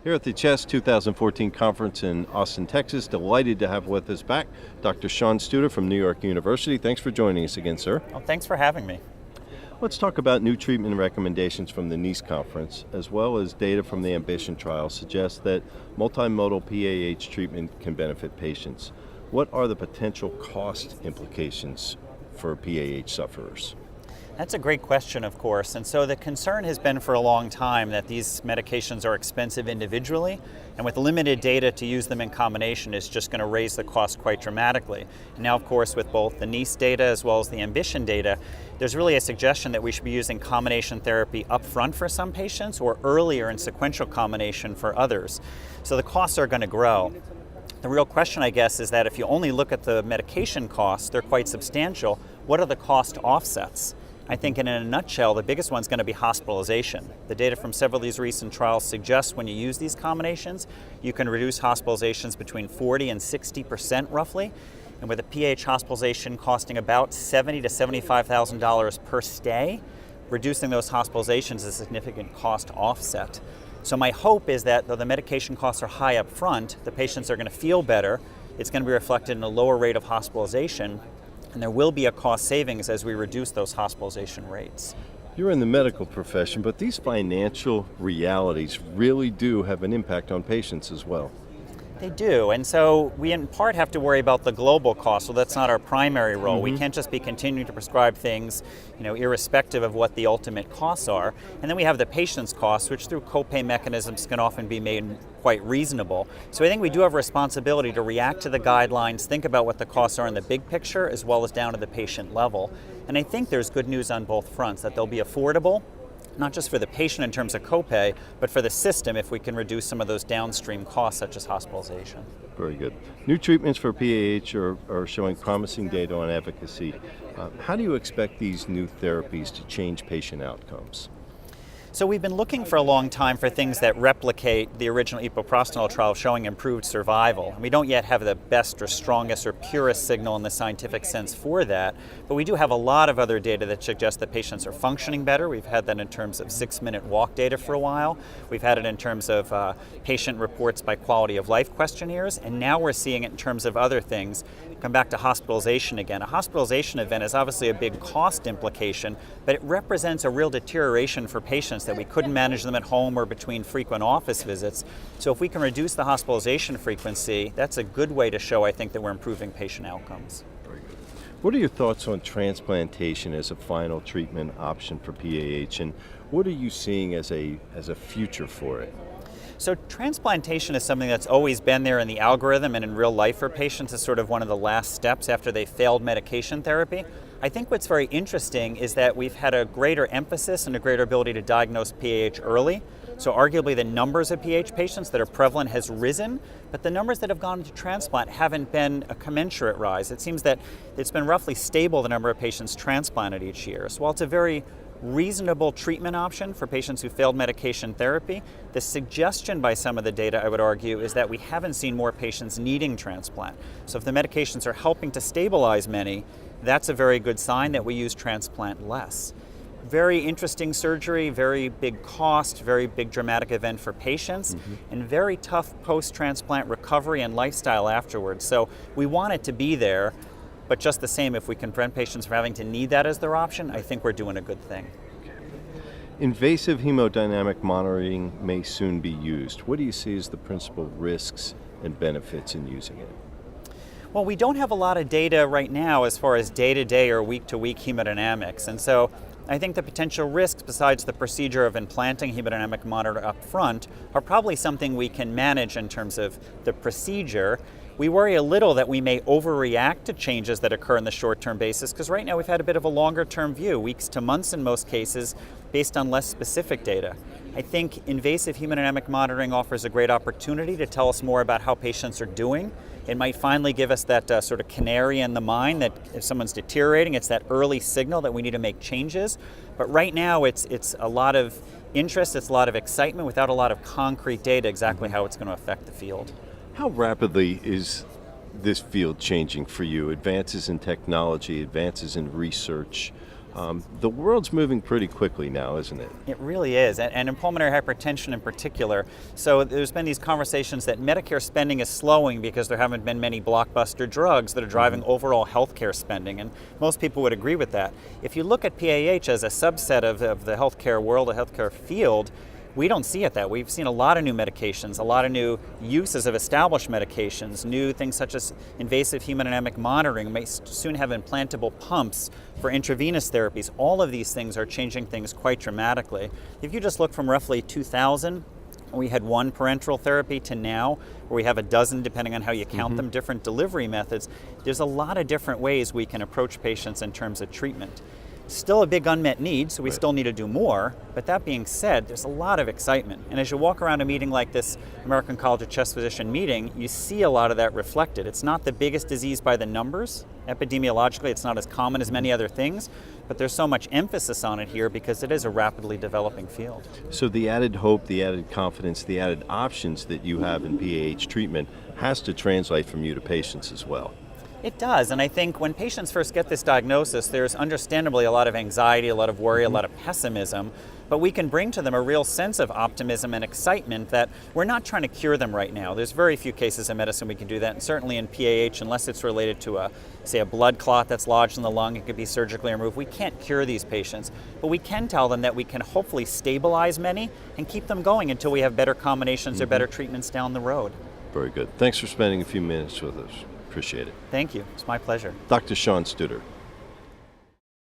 Here at the CHEST 2014 conference in Austin, Texas. Delighted to have with us back Dr. Sean Studer from New York University. Thanks for joining us again, sir. Well, thanks for having me. Let's talk about new treatment recommendations from the NEASE conference, as well as data from the AMBITION trial suggests that multimodal PAH treatment can benefit patients. What are the potential cost implications for PAH sufferers? That's a great question, of course, and so the concern has been for a long time that these medications are expensive individually, and with limited data to use them in combination is just going to raise the cost quite dramatically. And now, of course, with both the NEASE data as well as the AMBITION data, there's really a suggestion that we should be using combination therapy up front for some patients or earlier in sequential combination for others. So the costs are going to grow. The real question, I guess, is that if you only look at the medication costs, they're quite substantial. What are the cost offsets? I think in a nutshell, the biggest one's going to be hospitalization. The data from several of these recent trials suggests when you use these combinations, you can reduce hospitalizations between 40 and 60% roughly, and with a PAH hospitalization costing about $70,000 to $75,000 per stay, reducing those hospitalizations is a significant cost offset. So my hope is that though the medication costs are high up front, the patients are going to feel better, it's going to be reflected in a lower rate of hospitalization, and there will be a cost savings as we reduce those hospitalization rates. You're in the medical profession, but these financial realities really do have an impact on patients as well. They do, and so we in part have to worry about the global cost, so that's not our primary role. We can't just be continuing to prescribe things, irrespective of what the ultimate costs are. And then we have the patient's costs, which through copay mechanisms can often be made quite reasonable. So I think we do have a responsibility to react to the guidelines, think about what the costs are in the big picture, as well as down to the patient level. And I think there's good news on both fronts, that they'll be affordable, not just for the patient in terms of copay, but for the system if we can reduce some of those downstream costs such as hospitalization. Very good. New treatments for PAH are showing promising data on efficacy. How do you expect these new therapies to change patient outcomes? So we've been looking for a long time for things that replicate the original epoprostenol trial showing improved survival. We don't yet have the best or strongest or purest signal in the scientific sense for that, but we do have a lot of other data that suggests that patients are functioning better. We've had that in terms of 6-minute walk data for a while. We've had it in terms of patient reports by quality of life questionnaires, and now we're seeing it in terms of other things. Come back to hospitalization again. A hospitalization event is obviously a big cost implication, but it represents a real deterioration for patients that we couldn't manage them at home or between frequent office visits. So if we can reduce the hospitalization frequency, that's a good way to show, I think, that we're improving patient outcomes. Very good. What are your thoughts on transplantation as a final treatment option for PAH, and what are you seeing as a future for it? So transplantation is something that's always been there in the algorithm and in real life for patients. It's sort of one of the last steps after they failed medication therapy. I think what's very interesting is that we've had a greater emphasis and a greater ability to diagnose PAH early. So arguably the numbers of PAH patients that are prevalent has risen, but the numbers that have gone into transplant haven't been a commensurate rise. It seems that it's been roughly stable, the number of patients transplanted each year. So while it's a very reasonable treatment option for patients who failed medication therapy, the suggestion by some of the data, I would argue, is that we haven't seen more patients needing transplant. So if the medications are helping to stabilize many, that's a very good sign that we use transplant less. Very interesting surgery, very big cost, very big dramatic event for patients, and very tough post-transplant recovery and lifestyle afterwards. So we want it to be there, but just the same, if we can prevent patients from having to need that as their option, I think we're doing a good thing. Invasive hemodynamic monitoring may soon be used. What do you see as the principal risks and benefits in using it? Well, we don't have a lot of data right now as far as day-to-day or week-to-week hemodynamics, and so I think the potential risks, besides the procedure of implanting hemodynamic monitor up front, are probably something we can manage in terms of the procedure. We worry a little that we may overreact to changes that occur in the short-term basis, because right now we've had a bit of a longer-term view, weeks to months in most cases, based on less specific data. I think invasive hemodynamic monitoring offers a great opportunity to tell us more about how patients are doing. It might finally give us that sort of canary in the mine that if someone's deteriorating, it's that early signal that we need to make changes. But right now it's a lot of interest, it's a lot of excitement without a lot of concrete data exactly how it's going to affect the field. How rapidly is this field changing for you? Advances in technology, advances in research, The world's moving pretty quickly now, isn't it? It really is, and in pulmonary hypertension in particular. So there's been these conversations that Medicare spending is slowing because there haven't been many blockbuster drugs that are driving overall healthcare spending, and most people would agree with that. If you look at PAH as a subset of the healthcare world, the healthcare field, we don't see it that way. We've seen a lot of new medications, a lot of new uses of established medications, new things such as invasive hemodynamic monitoring, may soon have implantable pumps for intravenous therapies. All of these things are changing things quite dramatically. If you just look from roughly 2000, we had one parenteral therapy to now, where we have a dozen, depending on how you count them, different delivery methods. There's a lot of different ways we can approach patients in terms of treatment. Still a big unmet need, so we still need to do more, but that being said, there's a lot of excitement. And as you walk around a meeting like this American College of Chest Physician meeting, you see a lot of that reflected. It's not the biggest disease by the numbers. Epidemiologically, it's not as common as many other things, but there's so much emphasis on it here because it is a rapidly developing field. So the added hope, the added confidence, the added options that you have in PAH treatment has to translate from you to patients as well. It does, and I think when patients first get this diagnosis, there's understandably a lot of anxiety, a lot of worry, a lot of pessimism, but we can bring to them a real sense of optimism and excitement that we're not trying to cure them right now. There's very few cases in medicine we can do that, and certainly in PAH, unless it's related to say a blood clot that's lodged in the lung, it could be surgically removed. We can't cure these patients, but we can tell them that we can hopefully stabilize many and keep them going until we have better combinations or better treatments down the road. Very good. Thanks for spending a few minutes with us. Appreciate it. Thank you. It's my pleasure. Dr. Sean Studer.